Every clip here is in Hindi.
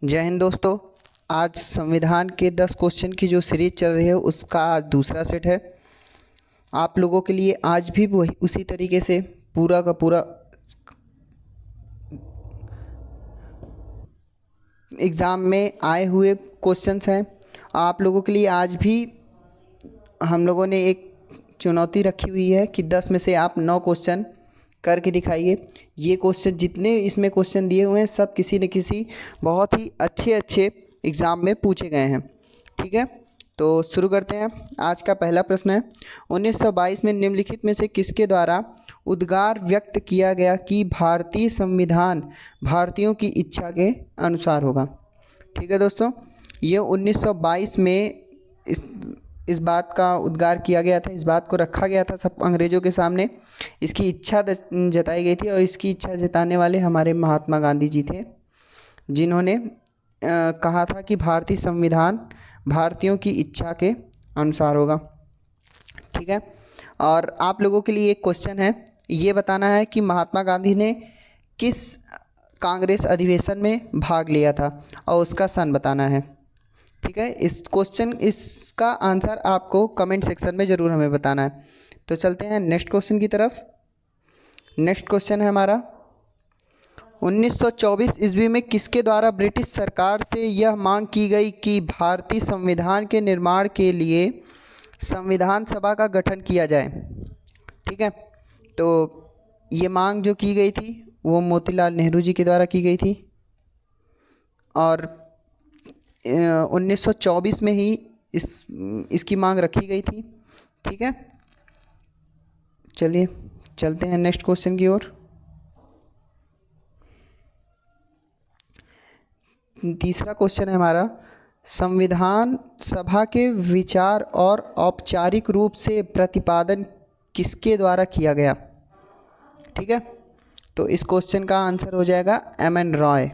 जय हिंद दोस्तों। आज संविधान के 10 क्वेश्चन की जो सीरीज चल रही है उसका आज दूसरा सेट है। आप लोगों के लिए आज भी वही उसी तरीके से पूरा का पूरा एग्ज़ाम में आए हुए क्वेश्चंस हैं। आप लोगों के लिए आज भी हम लोगों ने एक चुनौती रखी हुई है कि 10 में से आप 9 क्वेश्चन करके दिखाइए। ये क्वेश्चन जितने इसमें क्वेश्चन दिए हुए हैं सब किसी न किसी बहुत ही अच्छे अच्छे एग्ज़ाम में पूछे गए हैं। ठीक है, तो शुरू करते हैं। आज का पहला प्रश्न है, 1922 में निम्नलिखित में से किसके द्वारा उद्गार व्यक्त किया गया कि भारतीय संविधान भारतीयों की इच्छा के अनुसार होगा। ठीक है दोस्तों, ये 1922 में इस बात का उद्गार किया गया था, इस बात को रखा गया था सब अंग्रेज़ों के सामने। इसकी इच्छा जताई गई थी और इसकी इच्छा जताने वाले हमारे महात्मा गांधी जी थे, जिन्होंने कहा था कि भारतीय संविधान भारतीयों की इच्छा के अनुसार होगा। ठीक है, और आप लोगों के लिए एक क्वेश्चन है, ये बताना है कि महात्मा गांधी ने किस कांग्रेस अधिवेशन में भाग लिया था और उसका सन बताना है। ठीक है, इसका आंसर आपको कमेंट सेक्शन में ज़रूर हमें बताना है। तो चलते हैं नेक्स्ट क्वेश्चन की तरफ। नेक्स्ट क्वेश्चन है हमारा, 1924 ईस्वी में किसके द्वारा ब्रिटिश सरकार से यह मांग की गई कि भारतीय संविधान के निर्माण के लिए संविधान सभा का गठन किया जाए। ठीक है, तो ये मांग जो की गई थी वो मोतीलाल नेहरू जी के द्वारा की गई थी और 1924 में ही इसकी मांग रखी गई थी। ठीक है, चलिए चलते हैं नेक्स्ट क्वेश्चन की ओर। तीसरा क्वेश्चन है हमारा, संविधान सभा के विचार और औपचारिक रूप से प्रतिपादन किसके द्वारा किया गया। ठीक है, तो इस क्वेश्चन का आंसर हो जाएगा एम.एन. रॉय।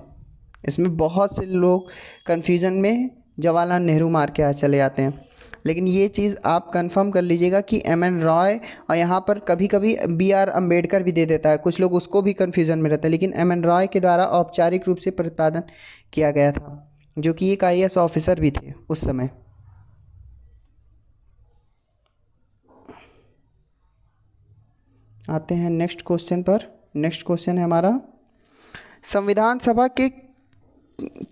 इसमें बहुत से लोग कन्फ्यूज़न में जवाहरलाल नेहरू मार के चले जाते हैं, लेकिन ये चीज़ आप कंफर्म कर लीजिएगा कि एम.एन. रॉय, और यहाँ पर कभी कभी बी.आर. अम्बेडकर भी दे देता है, कुछ लोग उसको भी कन्फ्यूज़न में रहते हैं, लेकिन एम.एन. रॉय के द्वारा औपचारिक रूप से प्रतिपादन किया गया था, जो कि एक आई.ए.एस. ऑफिसर भी थे उस समय। आते हैं नेक्स्ट क्वेश्चन पर। नेक्स्ट क्वेश्चन है हमारा, संविधान सभा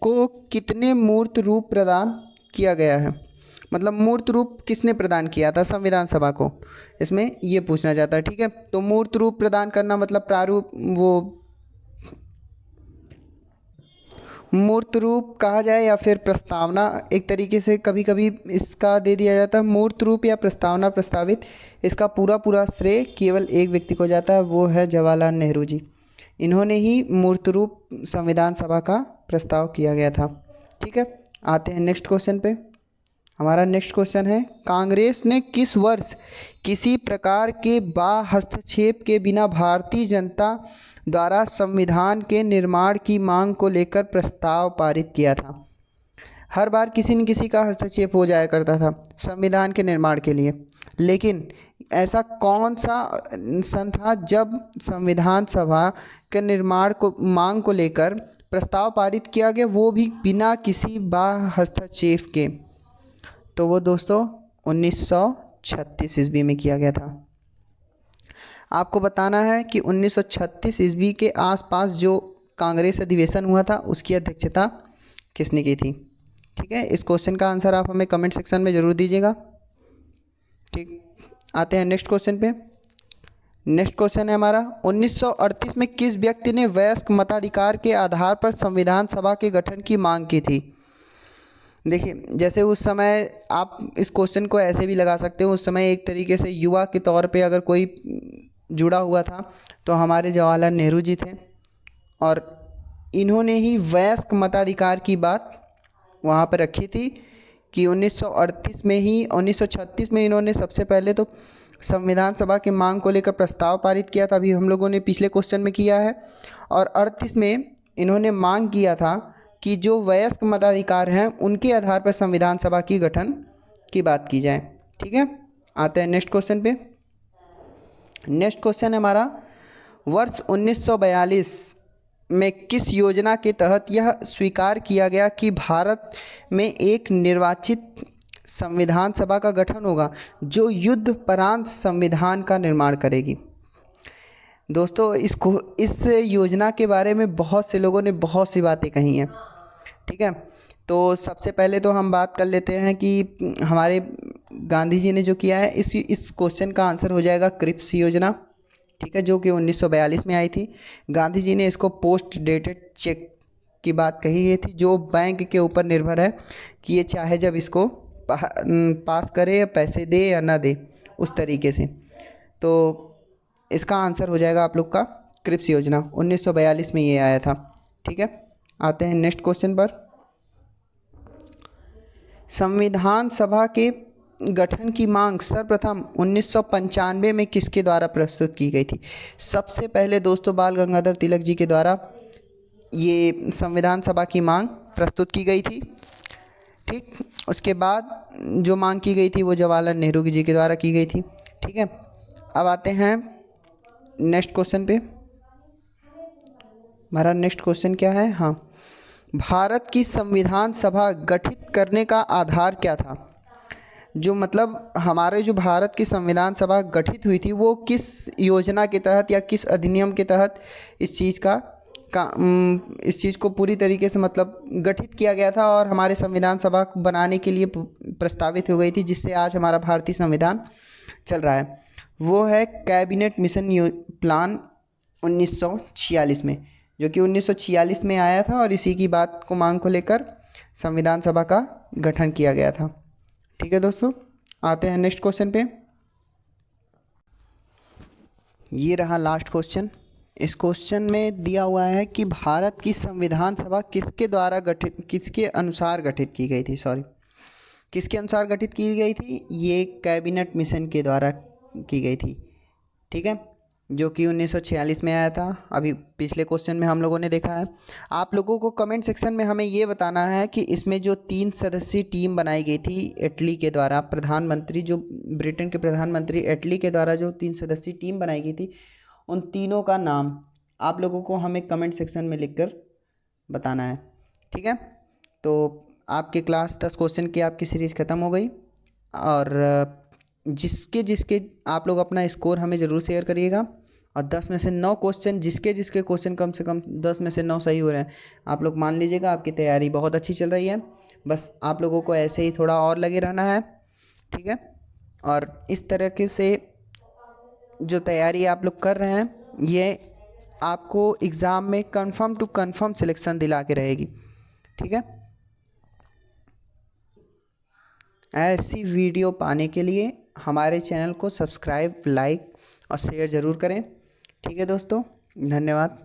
को कितने मूर्त रूप प्रदान किया गया है। मतलब मूर्त रूप किसने प्रदान किया था संविधान सभा को, इसमें ये पूछना चाहता है। ठीक है, तो मूर्त रूप प्रदान करना मतलब प्रारूप, वो मूर्त रूप कहा जाए या फिर प्रस्तावना, एक तरीके से कभी कभी इसका दे दिया जाता है मूर्त रूप या प्रस्तावना प्रस्तावित। इसका पूरा पूरा श्रेय केवल एक व्यक्ति को जाता है, वो है जवाहरलाल नेहरू जी। इन्होंने ही मूर्त रूप संविधान सभा का प्रस्ताव किया गया था। ठीक है, आते हैं नेक्स्ट क्वेश्चन पे। हमारा नेक्स्ट क्वेश्चन है, कांग्रेस ने किस वर्ष किसी प्रकार के बाह्य हस्तक्षेप के बिना भारतीय जनता द्वारा संविधान के निर्माण की मांग को लेकर प्रस्ताव पारित किया था। हर बार किसी न किसी का हस्तक्षेप हो जाया करता था संविधान के निर्माण के लिए, लेकिन ऐसा कौन सा सन था जब संविधान सभा के निर्माण को मांग को लेकर प्रस्ताव पारित किया गया, वो भी बिना किसी बाह्य हस्तक्षेप के। तो वो दोस्तों 1936 ईस्वी में किया गया था। आपको बताना है कि 1936 ईस्वी के आसपास जो कांग्रेस अधिवेशन हुआ था उसकी अध्यक्षता किसने की थी। ठीक है, इस क्वेश्चन का आंसर आप हमें कमेंट सेक्शन में ज़रूर दीजिएगा। ठीक, आते हैं नेक्स्ट क्वेश्चन पे। नेक्स्ट क्वेश्चन है हमारा, 1938 में किस व्यक्ति ने वयस्क मताधिकार के आधार पर संविधान सभा के गठन की मांग की थी। देखिए, जैसे उस समय आप इस क्वेश्चन को ऐसे भी लगा सकते हो, उस समय एक तरीके से युवा के तौर पे अगर कोई जुड़ा हुआ था तो हमारे जवाहरलाल नेहरू जी थे, और इन्होंने ही वयस्क मताधिकार की बात वहाँ पर रखी थी कि 1938 में ही 1936 में इन्होंने सबसे पहले तो संविधान सभा की मांग को लेकर प्रस्ताव पारित किया था, अभी हम लोगों ने पिछले क्वेश्चन में किया है, और 38 में इन्होंने मांग किया था कि जो वयस्क मताधिकार हैं उनके आधार पर संविधान सभा की गठन की बात की जाए। ठीक है, आते हैं नेक्स्ट क्वेश्चन पे। नेक्स्ट क्वेश्चन है हमारा, वर्ष 1942 में किस योजना के तहत यह स्वीकार किया गया कि भारत में एक निर्वाचित संविधान सभा का गठन होगा जो युद्धपरांत संविधान का निर्माण करेगी। दोस्तों इस योजना के बारे में बहुत से लोगों ने बहुत सी बातें कही हैं, ठीक है। तो सबसे पहले तो हम बात कर लेते हैं कि हमारे गांधी जी ने जो किया है, इस क्वेश्चन का आंसर हो जाएगा क्रिप्स योजना, ठीक है, जो कि 1942 में आई थी। गांधी जी ने इसको पोस्ट डेटेड चेक की बात कही है थी, जो बैंक के ऊपर निर्भर है कि ये चाहे जब इसको पास करे या पैसे दे या ना दे, उस तरीके से। तो इसका आंसर हो जाएगा आप लोग का क्रिप्स योजना, 1942 में ये आया था, ठीक है। आते हैं नेक्स्ट क्वेश्चन पर। संविधान सभा के गठन की मांग सर्वप्रथम 1995 में किसके द्वारा प्रस्तुत की गई थी? सबसे पहले दोस्तों बाल गंगाधर तिलक जी के द्वारा ये संविधान सभा की मांग प्रस्तुत की गई थी, ठीक। उसके बाद जो मांग की गई थी वो जवाहरलाल नेहरू जी के द्वारा की गई थी, ठीक है। अब आते हैं नेक्स्ट क्वेश्चन पे। हमारा नेक्स्ट क्वेश्चन क्या है? हाँ, भारत की संविधान सभा गठित करने का आधार क्या था? जो मतलब हमारे जो भारत की संविधान सभा गठित हुई थी वो किस योजना के तहत या किस अधिनियम के तहत इस चीज़ को पूरी तरीके से मतलब गठित किया गया था और हमारे संविधान सभा को बनाने के लिए प्रस्तावित हो गई थी, जिससे आज हमारा भारतीय संविधान चल रहा है। वो है कैबिनेट मिशन प्लान 1946 में, जो कि 1946 में आया था और इसी की बात को मांग को लेकर संविधान सभा का गठन किया गया था, ठीक है दोस्तों। आते हैं नेक्स्ट क्वेश्चन पे। ये रहा लास्ट क्वेश्चन। इस क्वेश्चन में दिया हुआ है कि भारत की संविधान सभा किसके अनुसार गठित की गई थी, किसके अनुसार गठित की गई थी? ये कैबिनेट मिशन के द्वारा की गई थी, ठीक है, जो कि 1946 में आया था। अभी पिछले क्वेश्चन में हम लोगों ने देखा है। आप लोगों को कमेंट सेक्शन में हमें ये बताना है कि इसमें जो 3 सदस्यीय टीम बनाई गई थी एटली के द्वारा, प्रधानमंत्री जो ब्रिटेन के प्रधानमंत्री एटली के द्वारा जो 3 सदस्यीय टीम बनाई गई थी, उन तीनों का नाम आप लोगों को हमें कमेंट सेक्शन में लिखकर बताना है, ठीक है। तो आपके क्लास 10 क्वेश्चन की आपकी सीरीज़ ख़त्म हो गई और जिसके आप लोग अपना स्कोर हमें ज़रूर शेयर करिएगा और 10 में से 9 क्वेश्चन जिसके क्वेश्चन कम से कम 10 में से 9 सही हो रहे हैं, आप लोग मान लीजिएगा आपकी तैयारी बहुत अच्छी चल रही है। बस आप लोगों को ऐसे ही थोड़ा और लगे रहना है, ठीक है। और इस तरीके से जो तैयारी आप लोग कर रहे हैं ये आपको एग्ज़ाम में कंफर्म टू कंफर्म सिलेक्शन दिला के रहेगी, ठीक है। ऐसी वीडियो पाने के लिए हमारे चैनल को सब्सक्राइब, लाइक और शेयर ज़रूर करें, ठीक है दोस्तों। धन्यवाद।